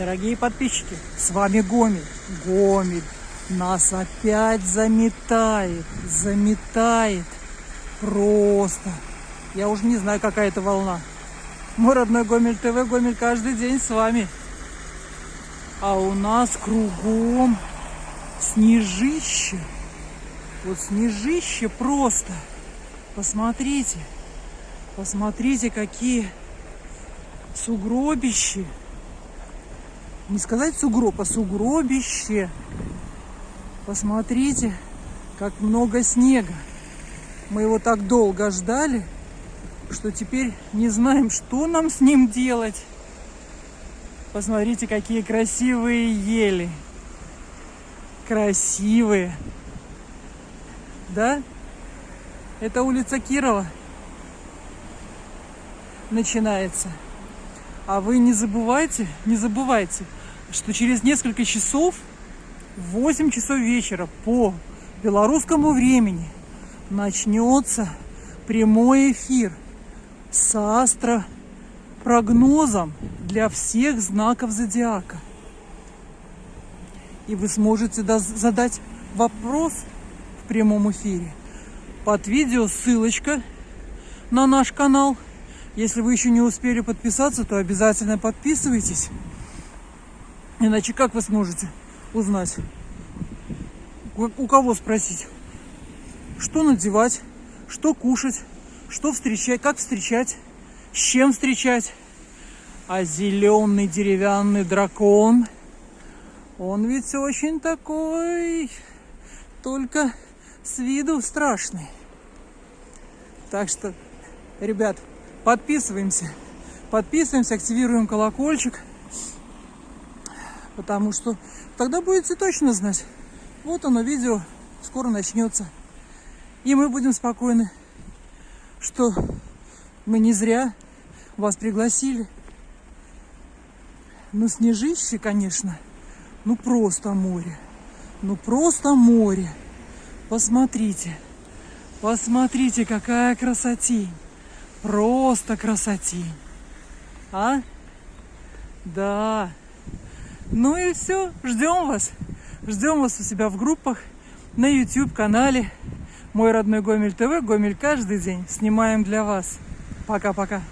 Дорогие подписчики, с вами Гомель. Гомель нас опять заметает. Просто. Я уже не знаю, какая это волна. Мой родной Гомель ТВ, Гомель каждый день с вами. А у нас кругом снежище. Вот снежище просто. Посмотрите. Посмотрите, какие сугробища. Не сказать сугроб, а сугробище. Посмотрите, как много снега. Мы его так долго ждали, что теперь не знаем, что нам с ним делать. Посмотрите, какие красивые ели. Красивые. Да? Это улица Кирова начинается. А вы не забывайте, что через несколько часов, в 8 часов вечера по белорусскому времени, начнется прямой эфир с астропрогнозом для всех знаков зодиака. И вы сможете задать вопрос в прямом эфире. Под видео ссылочка на наш канал. Если вы еще не успели подписаться, то обязательно подписывайтесь. Иначе как вы сможете узнать, у кого спросить, что надевать, что кушать, что встречать, как встречать, с чем встречать. А зеленый деревянный дракон, он ведь очень такой, только с виду страшный. Так что, ребят, подписываемся, активируем колокольчик, потому что тогда будете точно знать. Вот оно, видео скоро начнется. И мы будем спокойны, что мы не зря вас пригласили. Ну, снежище, конечно, ну просто море. Посмотрите, какая красотень. Просто красотень. А? Да. Ну и все. Ждем вас у себя в группах, на YouTube-канале. Мой родной Гомель ТВ, Гомель каждый день. Снимаем для вас. Пока-пока.